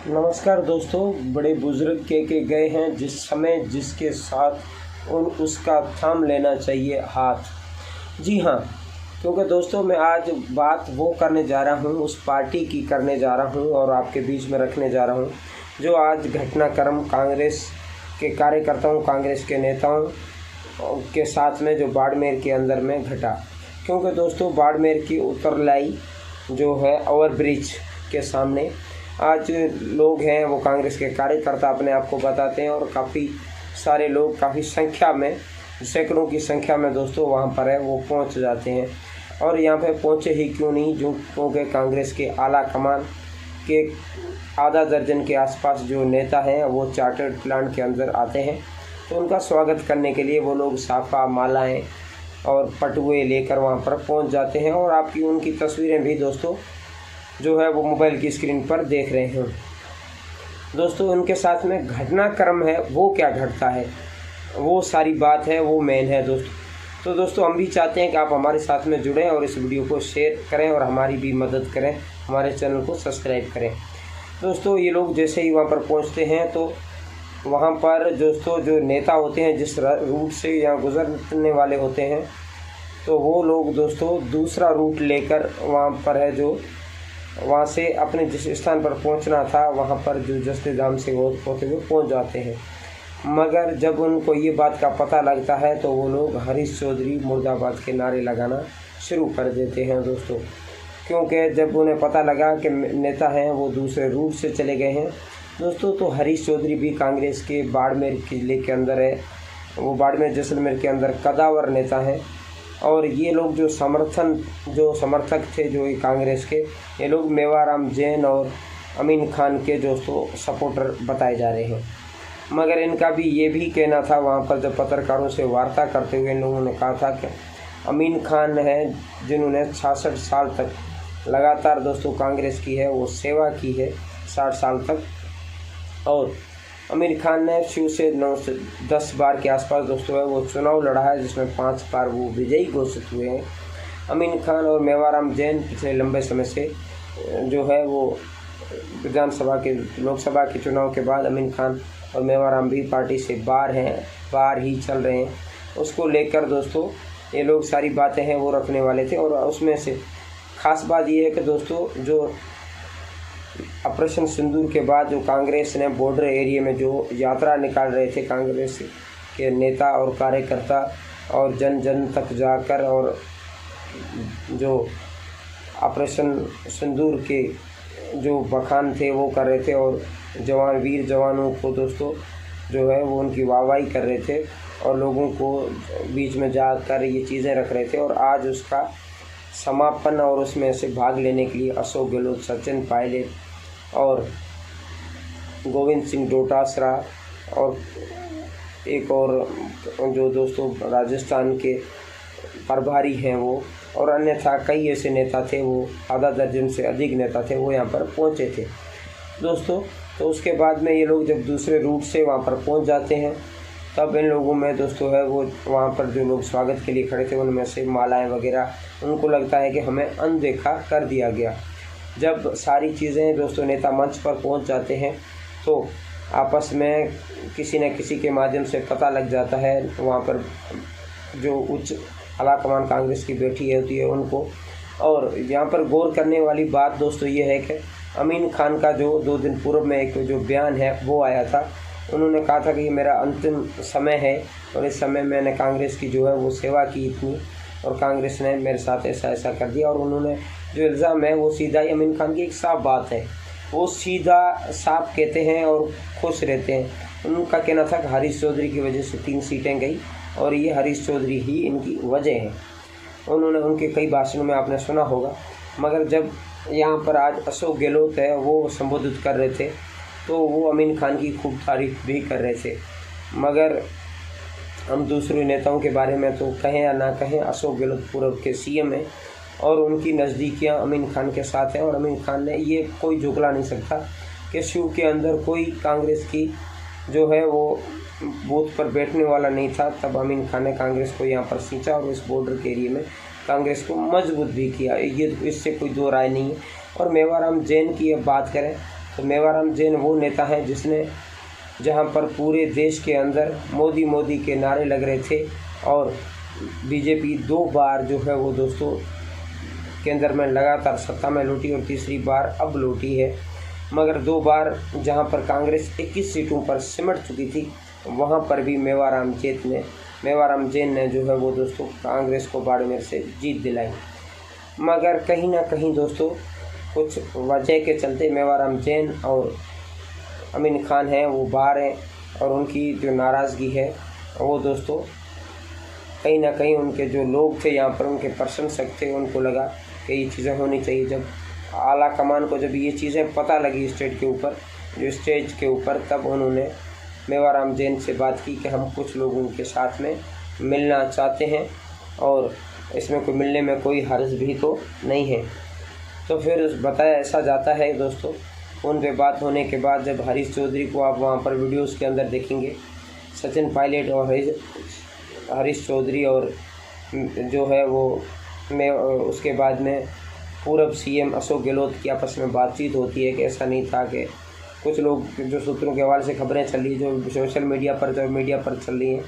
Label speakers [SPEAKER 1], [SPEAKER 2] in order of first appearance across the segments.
[SPEAKER 1] नमस्कार दोस्तों। बड़े बुजुर्ग के गए हैं जिस समय जिसके साथ उसका थाम लेना चाहिए हाथ। जी हाँ, क्योंकि दोस्तों मैं आज बात वो करने जा रहा हूँ, उस पार्टी की करने जा रहा हूँ और आपके बीच में रखने जा रहा हूँ जो आज घटनाक्रम कांग्रेस के कार्यकर्ताओं, कांग्रेस के नेताओं के साथ में जो बाड़मेर के अंदर में घटा। क्योंकि दोस्तों बाड़मेर की उत्तरलाई जो है ओवरब्रिज के सामने आज लोग हैं, वो कांग्रेस के कार्यकर्ता अपने आप को बताते हैं और काफ़ी सारे लोग, काफ़ी संख्या में, सैकड़ों की संख्या में दोस्तों वहाँ पर है वो पहुँच जाते हैं। और यहाँ पे पहुँचे ही क्यों नहीं, जो क्योंकि कांग्रेस के आला कमान के आधा दर्जन के आसपास जो नेता हैं वो चार्टर्ड प्लांट के अंदर आते हैं। तो उनका स्वागत करने के लिए वो लोग साफा, मालाएँ और पटुए लेकर वहाँ पर पहुँच जाते हैं। और आपकी उनकी तस्वीरें भी दोस्तों जो है वो मोबाइल की स्क्रीन पर देख रहे हैं। दोस्तों उनके साथ में घटनाक्रम है, वो क्या घटता है, वो सारी बात है, वो मेन है दोस्तों। तो दोस्तों हम भी चाहते हैं कि आप हमारे साथ में जुड़ें और इस वीडियो को शेयर करें और हमारी भी मदद करें, हमारे चैनल को सब्सक्राइब करें। दोस्तों ये लोग जैसे ही वहाँ पर पहुँचते हैं तो वहाँ पर दोस्तों जो नेता होते हैं, जिस रूट से यहाँ गुजरने वाले होते हैं, तो वो लोग दोस्तों दूसरा रूट लेकर वहाँ पर है, जो वहाँ से अपने जिस स्थान पर पहुँचना था वहाँ पर जो जस्ते धाम से होते हुए पहुँच जाते हैं। मगर जब उनको ये बात का पता लगता है तो वो लोग हरीश चौधरी मुर्दाबाद के नारे लगाना शुरू कर देते हैं दोस्तों। क्योंकि जब उन्हें पता लगा कि नेता हैं वो दूसरे रूट से चले गए हैं दोस्तों, तो हरीश चौधरी भी कांग्रेस के बाड़मेर किले के अंदर है, वो बाड़मेर जैसलमेर के अंदर कदावर नेता हैं। और ये लोग जो समर्थक थे जो ये कांग्रेस के, ये लोग मेवाराम जैन और अमीन खान के दोस्तों सपोर्टर बताए जा रहे हैं। मगर इनका भी ये भी कहना था, वहाँ पर जब पत्रकारों से वार्ता करते हुए इन लोगों ने कहा था कि अमीन खान है जिन्होंने 66 साल तक लगातार दोस्तों कांग्रेस की है वो सेवा की है 60 साल तक, और अमीर खान ने शुरू से 9 से 10 बार के आसपास दोस्तों है वो चुनाव लड़ा है, जिसमें 5 बार वो विजयी घोषित हुए हैं। अमीन खान और मेवाराम जैन पिछले लंबे समय से जो है वो विधानसभा के, लोकसभा के चुनाव के बाद अमीन खान और मेवाराम भी पार्टी से बाहर ही चल रहे हैं। उसको लेकर दोस्तों ये लोग सारी बातें हैं वो रखने वाले थे। और उसमें से ख़ास बात ये है कि दोस्तों जो ऑपरेशन सिंदूर के बाद जो कांग्रेस ने बॉर्डर एरिया में जो यात्रा निकाल रहे थे कांग्रेस के नेता और कार्यकर्ता, और जन जन तक जाकर और जो ऑपरेशन सिंदूर के जो बखान थे वो कर रहे थे, और वीर जवानों को दोस्तों जो है वो उनकी वाहवाही कर रहे थे और लोगों को बीच में जाकर ये चीज़ें रख रहे थे। और आज उसका समापन और उसमें से भाग लेने के लिए अशोक गहलोत, सचिन पायलट और गोविंद सिंह डोटासरा और एक और जो दोस्तों राजस्थान के प्रभारी हैं वो, और अन्यथा कई ऐसे नेता थे, वो आधा दर्जन से अधिक नेता थे, वो यहाँ पर पहुँचे थे दोस्तों। तो उसके बाद में ये लोग जब दूसरे रूट से वहाँ पर पहुँच जाते हैं तब इन लोगों में दोस्तों है वो वहाँ पर जो लोग स्वागत के लिए खड़े थे उनमें से मालाएं वगैरह, उनको लगता है कि हमें अनदेखा कर दिया गया। जब सारी चीज़ें दोस्तों नेता मंच पर पहुँच जाते हैं तो आपस में किसी न किसी के माध्यम से पता लग जाता है, वहाँ पर जो उच्च आलाकमान कांग्रेस की बैठी होती है उनको। और यहाँ पर गौर करने वाली बात दोस्तों ये है कि अमीन खान का जो 2 दिन पूर्व में एक जो बयान है वो आया था, उन्होंने कहा था कि ये मेरा अंतिम समय है और इस समय मैंने कांग्रेस की जो है वो सेवा की इतनी, और कांग्रेस ने मेरे साथ ऐसा ऐसा कर दिया। और उन्होंने जो इल्ज़ाम है वो सीधा ही अमीन खान की एक साफ बात है, वो सीधा साफ कहते हैं और खुश रहते हैं। उनका कहना था कि हरीश चौधरी की वजह से 3 सीटें गई और ये हरीश चौधरी ही इनकी वजह है। उन्होंने उनके कई भाषणों में आपने सुना होगा। मगर जब यहाँ पर आज अशोक गहलोत है वो संबोधित कर रहे थे तो वो अमीन खान की खूब तारीफ भी कर रहे थे। मगर हम दूसरे नेताओं के बारे में तो कहें या ना कहें, अशोक गहलोत पूर्व के सीएम हैं और उनकी नज़दीकियाँ अमीन खान के साथ हैं। और अमीन खान ने ये कोई झुकला नहीं सकता कि शिव के अंदर कोई कांग्रेस की जो है वो बूथ पर बैठने वाला नहीं था। तब अमीन खान ने कांग्रेस को यहाँ पर खींचा और इस बॉर्डर के एरिया में कांग्रेस को मजबूत भी किया, ये इससे कोई दो राय नहीं है। और मेवाराम जैन की अब बात करें तो मेवाराम जैन वो नेता हैं जिसने जहाँ पर पूरे देश के अंदर मोदी मोदी के नारे लग रहे थे और बीजेपी 2 बार जो है वो दोस्तों केंद्र में लगातार सत्ता में लौटी और तीसरी बार अब लौटी है, मगर 2 बार जहाँ पर कांग्रेस 21 सीटों पर सिमट चुकी थी वहाँ पर भी मेवाराम जैन ने जो है वो दोस्तों कांग्रेस को बाड़मेर से जीत दिलाई। मगर कहीं ना कहीं दोस्तों कुछ वजह के चलते मेवाराम जैन और अमीन खान हैं वो बाहर हैं और उनकी जो नाराज़गी है वो दोस्तों कहीं ना कहीं उनके जो लोग थे यहाँ पर, उनके प्रशंसक थे, उनको लगा कि ये चीज़ें होनी चाहिए। जब आला कमान को जब ये चीज़ें पता लगी स्टेज के ऊपर तब उन्होंने मेवाराम जैन से बात की कि हम कुछ लोगों के साथ में मिलना चाहते हैं और इसमें कोई मिलने में कोई हर्ज भी तो नहीं है। तो फिर बताया ऐसा जाता है दोस्तों, उन पे बात होने के बाद जब हरीश चौधरी को आप वहाँ पर वीडियोस के अंदर देखेंगे, सचिन पायलट और हरीश चौधरी और जो है वो उसके बाद में पूर्व सीएम अशोक गहलोत की आपस में बातचीत होती है कि ऐसा नहीं था कि कुछ लोग जो सूत्रों के हवाले से खबरें चल रही जो सोशल मीडिया पर चल रही हैं।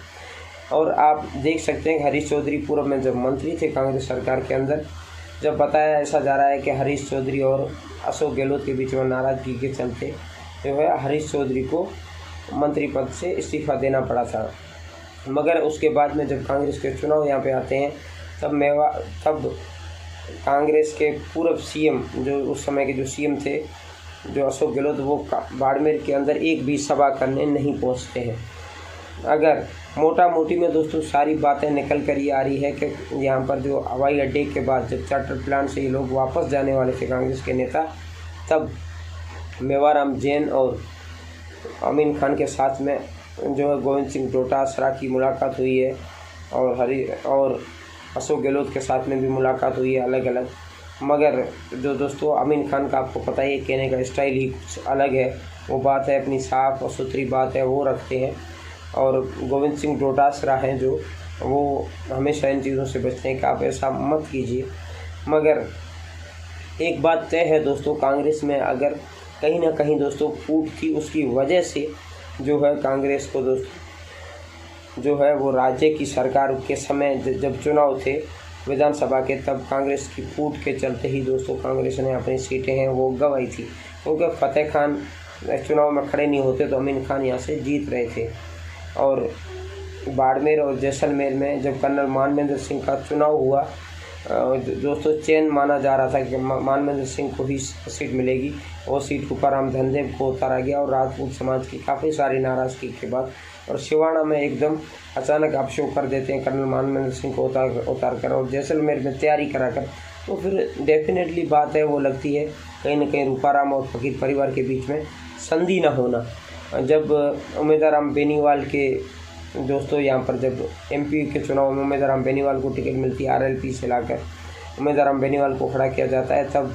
[SPEAKER 1] और आप देख सकते हैं कि हरीश चौधरी पूर्व में जब मंत्री थे कांग्रेस सरकार के अंदर, जब बताया ऐसा जा रहा है कि हरीश चौधरी और अशोक गहलोत के बीच में नाराज़गी के चलते जो है हरीश चौधरी को मंत्री पद से इस्तीफ़ा देना पड़ा था। मगर उसके बाद में जब कांग्रेस के चुनाव यहाँ पे आते हैं तब कांग्रेस के पूर्व सीएम जो उस समय के जो सीएम थे जो अशोक गहलोत, वो बाड़मेर के अंदर एक भी सभा करने नहीं पहुँचते हैं। अगर मोटा मोटी में दोस्तों सारी बातें निकल कर ये आ रही है कि यहाँ पर जो हवाई अड्डे के बाद जब चार्टर प्लान से ये लोग वापस जाने वाले थे कांग्रेस के नेता, तब मेवाराम जैन और अमीन खान के साथ में जो है गोविंद सिंह डोटासरा की मुलाकात हुई है और अशोक गहलोत के साथ में भी मुलाकात हुई है अलग अलग। मगर जो दोस्तों अमीन खान का आपको पता ही कहने का स्टाइल ही कुछ अलग है, वो बात है अपनी साफ और सुथरी बात है वो रखते हैं। और गोविंद सिंह डोटासरा हैं जो वो हमेशा इन चीज़ों से बचते हैं कि आप ऐसा मत कीजिए। मगर एक बात तय है दोस्तों, कांग्रेस में अगर कहीं ना कहीं दोस्तों फूट थी, उसकी वजह से जो है कांग्रेस को दोस्तों जो है वो राज्य की सरकार के समय जब चुनाव थे विधानसभा के, तब कांग्रेस की फूट के चलते ही दोस्तों कांग्रेस ने अपनी सीटें हैं वो गंवाई थी, क्योंकि फतेह खान चुनाव में खड़े नहीं होते तो अमीन खान यहाँ से जीत रहे थे। और बाड़मेर और जैसलमेर में जब कर्नल मानवेंद्र सिंह का चुनाव हुआ दोस्तों, चैन माना जा रहा था कि मानवेंद्र सिंह को ही सीट मिलेगी, वो सीट ऊपर धनदेव को उतारा गया और राजपूत समाज की काफ़ी सारी नाराज़गी के बाद और सिवाना में एकदम अचानक अपशो कर देते हैं कर्नल मानवेंद्र सिंह को उतार कर और जैसलमेर में तैयारी करा कर। तो फिर डेफिनेटली बात है वो लगती है कहीं ना कहीं रूपाराम और फकीर परिवार के बीच में संधि न होना। जब उम्मीदवार बेनीवाल के दोस्तों यहाँ पर जब एमपी के चुनाव में उम्मीदवार बेनीवाल को टिकट मिलती है, आरएलपी से लाकर उम्मीदवार बेनीवाल को खड़ा किया जाता है, तब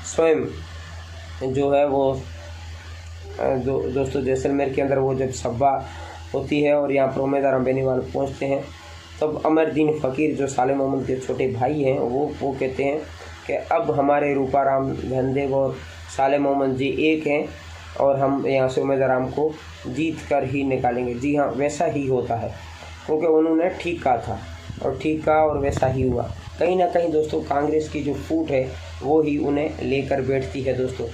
[SPEAKER 1] स्वयं जो है वो दोस्तों जैसलमेर के अंदर वो जब सभा होती है और यहाँ पर उम्मीदवार बेनीवाल पहुँचते हैं, तब अमरदीन फ़कीर जो साले मोहम्मद के छोटे भाई हैं वो कहते हैं कि अब हमारे रूपाराम धनदेव और साले मोहम्मद जी एक हैं और हम यहाँ से उम्मीदवार को जीत कर ही निकालेंगे। जी हाँ, वैसा ही होता है, क्योंकि उन्होंने ठीक कहा था और ठीक कहा और वैसा ही हुआ। कहीं ना कहीं दोस्तों कांग्रेस की जो फूट है वो ही उन्हें लेकर बैठती है दोस्तों।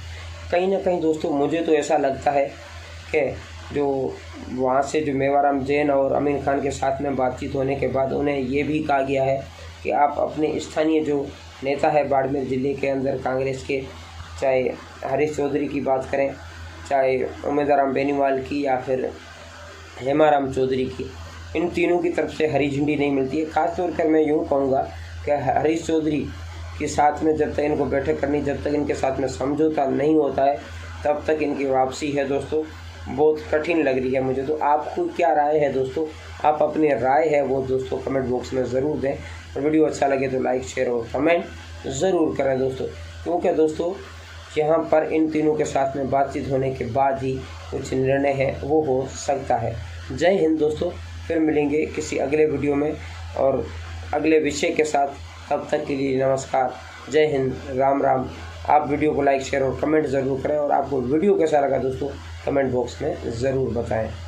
[SPEAKER 1] कहीं ना कहीं दोस्तों मुझे तो ऐसा लगता है कि जो वहाँ से जो मेवाराम जैन और अमीन खान के साथ में बातचीत होने के बाद उन्हें ये भी कहा गया है कि आप अपने स्थानीय जो नेता है बाड़मेर ज़िले के अंदर कांग्रेस के, चाहे हरीश चौधरी की बात करें, चाहे उम्मीदवार बेनीवाल की या फिर हेमाराम चौधरी की, इन तीनों की तरफ से हरी झंडी नहीं मिलती है। ख़ास तौर पर मैं यूँ कहूँगा कि हरीश चौधरी के साथ में जब तक इनको बैठक करनी, जब तक इनके साथ में समझौता नहीं होता है तब तक इनकी वापसी है दोस्तों बहुत कठिन लग रही है मुझे। तो आपको क्या राय है दोस्तों? आप अपनी राय है वो दोस्तों कमेंट बॉक्स में ज़रूर दें और वीडियो अच्छा लगे तो लाइक शेयर और कमेंट ज़रूर करें दोस्तों, क्योंकि दोस्तों यहाँ पर इन तीनों के साथ में बातचीत होने के बाद ही कुछ निर्णय है वो हो सकता है। जय हिंद दोस्तों, फिर मिलेंगे किसी अगले वीडियो में और अगले विषय के साथ। तब तक के लिए नमस्कार, जय हिंद, राम राम, आप वीडियो को लाइक शेयर और कमेंट ज़रूर करें और आपको वीडियो कैसा लगा दोस्तों कमेंट बॉक्स में ज़रूर बताएं।